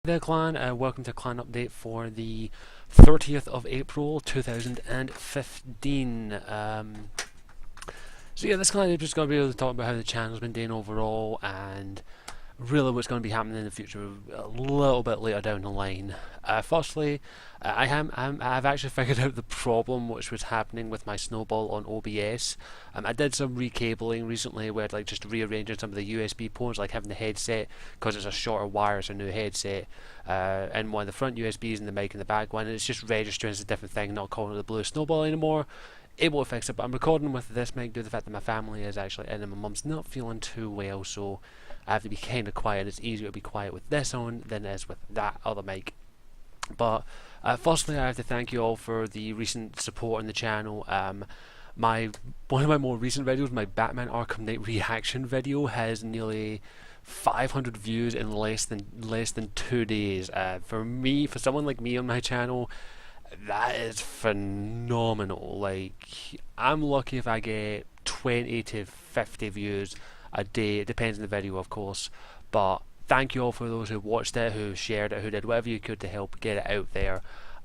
Hey there clan, welcome to clan update for the 30th of April 2015. So yeah, this clan is just going to be able to talk about how the channel's been doing overall and really what's going to be happening in the future a little bit later down the line. Firstly, I've actually figured out the problem which was happening with my snowball on OBS. I did some recabling recently where like just rearranging some of the USB ports, like having the headset, because it's a shorter wire, it's a new headset, and one of the front USBs and the mic in the back one, and it's just registering as a different thing, not calling it the blue snowball anymore. Able to fix it, but I'm recording with this mic due to the fact that my family is actually in and my mum's not feeling too well, so I have to be kind of quiet. It's easier to be quiet with this on than it is with that other mic. But firstly, I have to thank you all for the recent support on the channel. One of my more recent videos, my Batman Arkham Knight reaction video, has nearly 500 views in less than 2 days. For someone like me on my channel, that is phenomenal. Like, I'm lucky if I get 20 to 50 views a day. It depends on the video, of course, but thank you all for those who watched it, who shared it, who did whatever you could to help get it out there.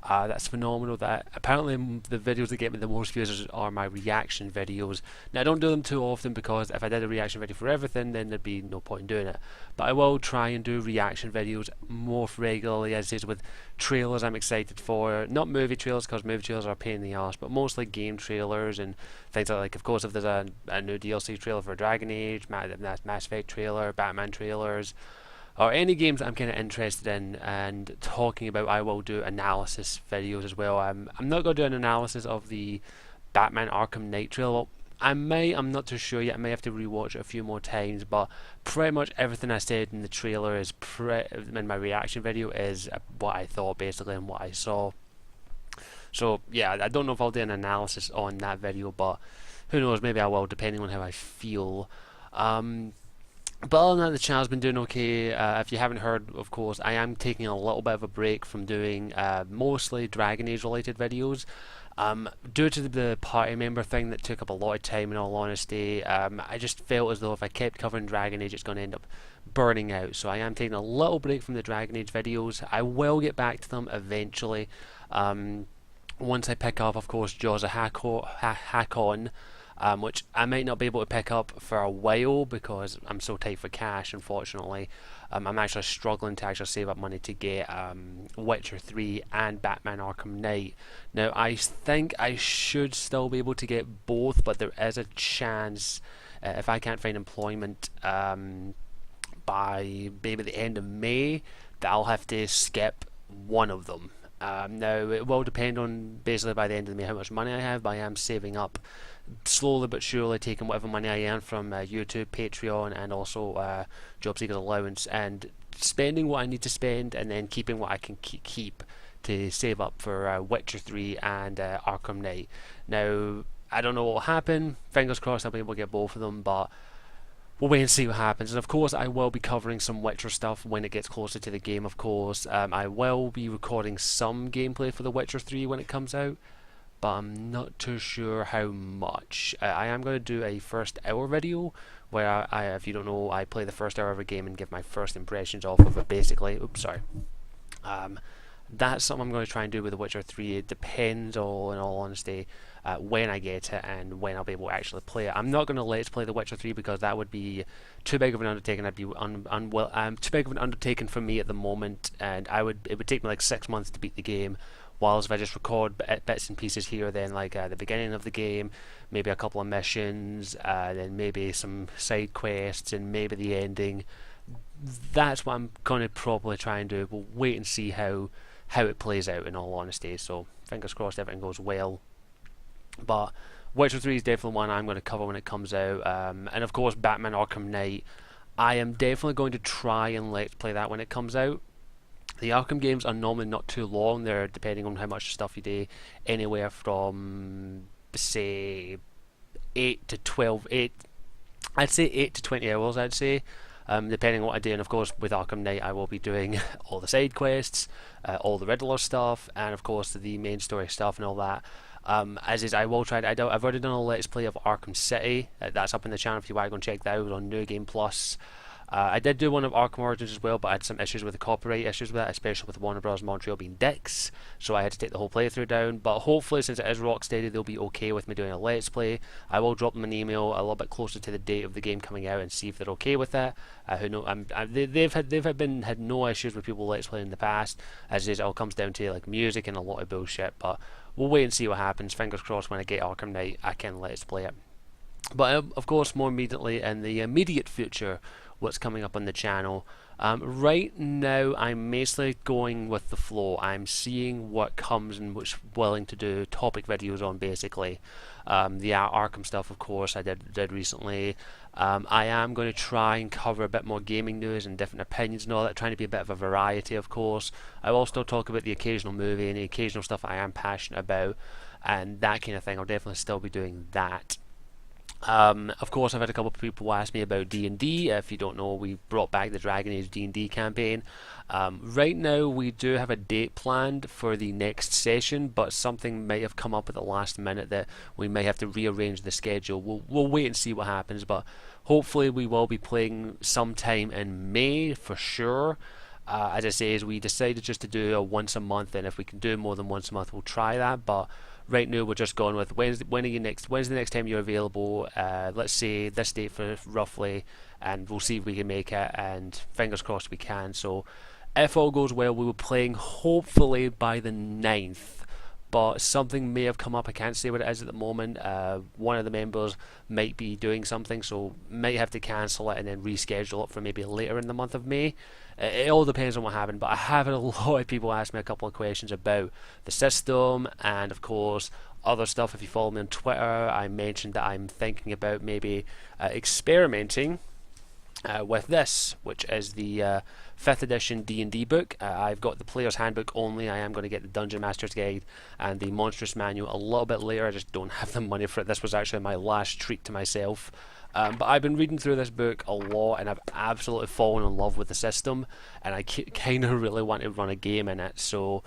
That's phenomenal. That apparently the videos that get me the most views are my reaction videos. Now I don't do them too often because if I did a reaction video for everything, then there'd be no point in doing it. But I will try and do reaction videos more regularly, as is with trailers I'm excited for. Not movie trailers, because movie trailers are a pain in the arse, but mostly game trailers and things like of course, if there's a new DLC trailer for Dragon Age, Mass Effect trailer, Batman trailers, or any games I'm kind of interested in and talking about, I will do analysis videos as well. I'm not going to do an analysis of the Batman Arkham Knight trailer. Well, I'm not too sure yet. I may have to rewatch it a few more times, but pretty much everything I said in the trailer in my reaction video is what I thought basically and what I saw. So yeah, I don't know if I'll do an analysis on that video, but who knows, maybe I will, depending on how I feel. But other than that, the channel's been doing okay. If you haven't heard, of course, I am taking a little bit of a break from doing mostly Dragon Age related videos. Due to the party member thing that took up a lot of time, in all honesty, I just felt as though if I kept covering Dragon Age, it's going to end up burning out. So I am taking a little break from the Dragon Age videos. I will get back to them eventually. Once I pick up, of course, Jaws of Hakon, which I might not be able to pick up for a while because I'm so tight for cash, unfortunately. I'm actually struggling to actually save up money to get Witcher 3 and Batman Arkham Knight. Now, I think I should still be able to get both, but there is a chance, if I can't find employment by maybe the end of May, that I'll have to skip one of them. Now, it will depend on basically by the end of May how much money I have, but I am saving up slowly but surely, taking whatever money I earn from YouTube, Patreon, and also job seeker allowance, and spending what I need to spend, and then keeping what I can keep to save up for Witcher 3 and Arkham Knight. Now, I don't know what will happen. Fingers crossed I'll be able to get both of them, but we'll wait and see what happens. And of course, I will be covering some Witcher stuff when it gets closer to the game, of course. I will be recording some gameplay for The Witcher 3 when it comes out, but I'm not too sure how much. I am going to do a first hour video where if you don't know, I play the first hour of a game and give my first impressions off of it, basically. Oops, sorry. That's something I'm going to try and do with The Witcher 3. It depends, in all honesty, when I get it and when I'll be able to actually play it. I'm not going to let's play The Witcher 3 because that would be too big of an undertaking. I'd be too big of an undertaking for me at the moment, and it would take me like 6 months to beat the game. Whilst if I just record bits and pieces here, then like the beginning of the game, maybe a couple of missions, then maybe some side quests, and maybe the ending. That's what I'm going to probably try and do. We'll wait and see how it plays out, in all honesty. So fingers crossed everything goes well. But Witcher 3 is definitely one I'm going to cover when it comes out. And of course, Batman Arkham Knight. I am definitely going to try and let's play that when it comes out. The Arkham games are normally not too long. They're, depending on how much stuff you do, anywhere from, say, 8 to 12, I'd say 8 to 20 hours, I'd say, depending on what I do. And of course, with Arkham Knight, I will be doing all the side quests, all the Riddler stuff, and of course, the main story stuff and all that. As is, I will try to, I've already done a Let's Play of Arkham City. That's up in the channel if you want to go and check that out on New Game Plus. I did do one of Arkham Origins as well, but I had some issues with the copyright issues with that, especially with Warner Bros. Montreal being dicks, so I had to take the whole playthrough down. But hopefully, since it is Rocksteady, they'll be okay with me doing a Let's Play. I will drop them an email a little bit closer to the date of the game coming out and see if they're okay with that. Who know? They've had no issues with people Let's Play in the past, as it all comes down to like music and a lot of bullshit. But we'll wait and see what happens. Fingers crossed, when I get Arkham Knight, I can Let's Play it. But of course, more immediately in the immediate future, what's coming up on the channel. Right now, I'm mostly going with the flow. I'm seeing what comes and what's willing to do topic videos on, basically. The Arkham stuff, of course, I did recently. I am going to try and cover a bit more gaming news and different opinions and all that, trying to be a bit of a variety, of course. I will still talk about the occasional movie and the occasional stuff I am passionate about, and that kind of thing. I'll definitely still be doing that. Of course, I've had a couple of people ask me about D&D. If you don't know, we brought back the Dragon Age D&D campaign. Right now, we do have a date planned for the next session, but something might have come up at the last minute that we may have to rearrange the schedule. We'll wait and see what happens, but hopefully we will be playing sometime in May for sure. As I say, we decided just to do a once a month, and if we can do more than once a month, we'll try that. But right now, we're just going with when's the next time you're available? Let's say this date for roughly, and we'll see if we can make it. And fingers crossed we can. So, if all goes well, we will be playing hopefully by the 9th. But something may have come up. I can't say what it is at the moment. One of the members might be doing something, so might have to cancel it and then reschedule it for maybe later in the month of May. It all depends on what happened, but I have had a lot of people ask me a couple of questions about the system and, of course, other stuff. If you follow me on Twitter, I mentioned that I'm thinking about maybe experimenting with this, which is the 5th edition D&D book. I've got the Player's Handbook only. I am going to get the Dungeon Master's Guide and the Monstrous Manual a little bit later. I just don't have the money for it. This was actually my last treat to myself. But I've been reading through this book a lot, and I've absolutely fallen in love with the system, and I kind of really want to run a game in it. So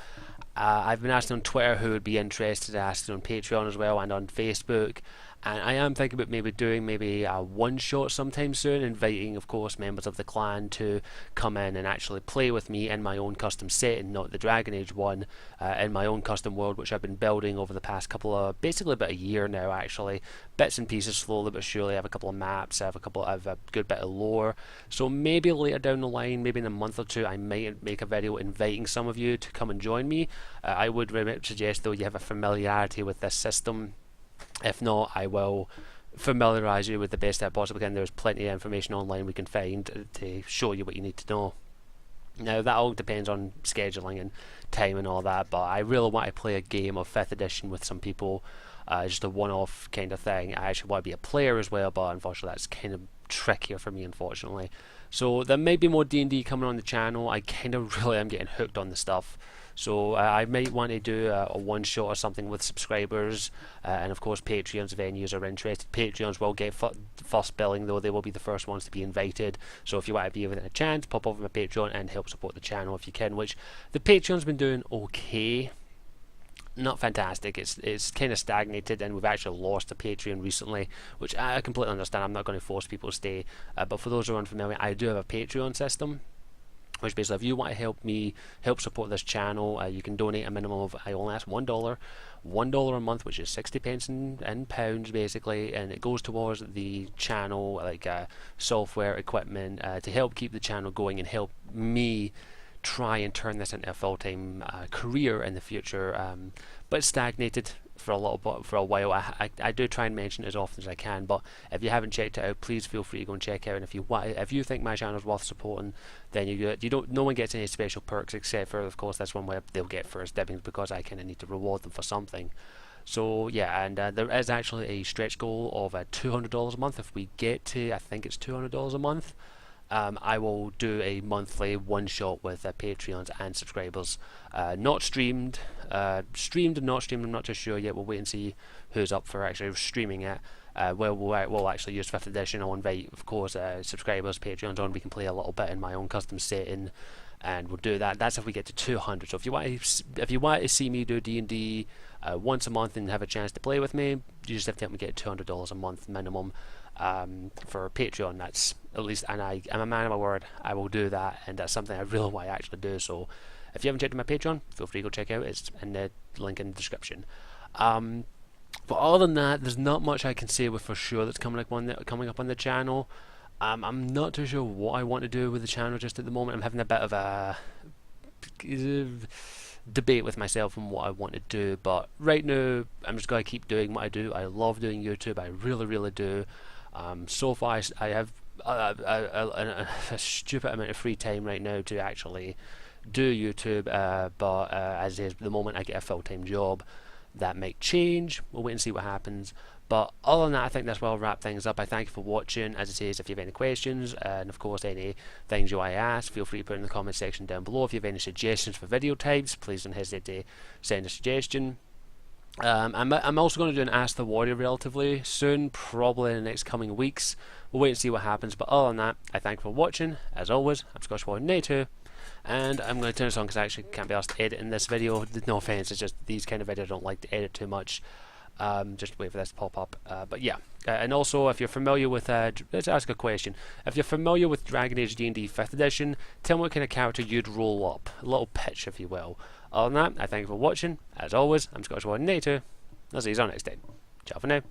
I've been asked on Twitter who would be interested, asked on Patreon as well, and on Facebook. And I am thinking about maybe doing maybe a one-shot sometime soon, inviting, of course, members of the clan to come in and actually play with me in my own custom setting, not the Dragon Age one, in my own custom world, which I've been building over the past basically about a year now, actually. Bits and pieces, slowly but surely. I have a couple of maps, I have a good bit of lore. So maybe later down the line, maybe in a month or two, I might make a video inviting some of you to come and join me. I would suggest, though, you have a familiarity with this system. If not, I will familiarise you with the best I possibly can. There's plenty of information online we can find to show you what you need to know. Now, that all depends on scheduling and time and all that, but I really want to play a game of 5th edition with some people, just a one-off kind of thing. I actually want to be a player as well, but unfortunately that's kind of trickier for me, unfortunately. So there may be more D&D coming on the channel. I kind of really am getting hooked on the stuff. So I might want to do a one-shot or something with subscribers, and of course Patreons if any are interested. Patreons will get first billing, though they will be the first ones to be invited. So if you want to be within a chance, pop over my Patreon and help support the channel if you can, which the Patreon's been doing okay. Not fantastic. It's kind of stagnated, and we've actually lost a Patreon recently, which I completely understand. I'm not going to force people to stay, but for those who are unfamiliar, I do have a Patreon system, which basically, if you want to help support this channel, you can donate a minimum of, I only ask $1 a month, which is 60 pence in pounds basically, and it goes towards the channel, like software, equipment, to help keep the channel going and help me try and turn this into a full-time career in the future. But it's stagnated for a while. I do try and mention it as often as I can, but if you haven't checked it out, please feel free to go and check it out. And if you think my channel is worth supporting, then no one gets any special perks except for, of course, this one where they'll get first dibs because I kind of need to reward them for something. So yeah, and there is actually a stretch goal of $200 a month. If we get to, I think it's $200 a month, I will do a monthly one-shot with Patreons and subscribers. Not streamed, streamed and not streamed, I'm not too sure yet. We'll wait and see who's up for actually streaming it. We'll actually use 5th edition. I'll invite, of course, subscribers, Patreons on. We can play a little bit in my own custom setting, and we'll do that. That's if we get to 200. So if you want to see me do D&D once a month and have a chance to play with me, you just have to help me get $200 a month minimum. for Patreon. That's at least, and I'm a man of my word. I will do that, and that's something I really want to actually do. So if you haven't checked out my Patreon, feel free to go check out. It's in the link in the description. But other than that, there's not much I can say with for sure that's coming up on the channel. I'm not too sure what I want to do with the channel just at the moment. I'm having a bit of a debate with myself on what I want to do, but right now I'm just going to keep doing what I do. I love doing YouTube, I really do. So far I have a stupid amount of free time right now to actually do YouTube, but as is the moment I get a full-time job, that might change. We'll wait and see what happens. But other than that, I think that's where I'll wrap things up. I thank you for watching. As I say, if you have any questions, and of course any things you want to ask, feel free to put in the comment section down below. If you have any suggestions for video types, please don't hesitate to send a suggestion. I'm also going to do an Ask the Warrior relatively soon, probably in the next coming weeks. We'll wait and see what happens. But other than that, I thank you for watching. As always, I'm Scottish Warrior 92. And I'm going to turn this on because I actually can't be asked to edit in this video. No offense, it's just these kind of videos I don't like to edit too much. Just wait for this to pop up. But yeah, and also if you're familiar with, let's ask a question. If you're familiar with Dragon Age D&D 5th edition, tell me what kind of character you'd roll up. A little pitch, if you will. Other than that, I thank you for watching. As always, I'm Scottish Warrior 92. I'll see you all next time. Ciao for now.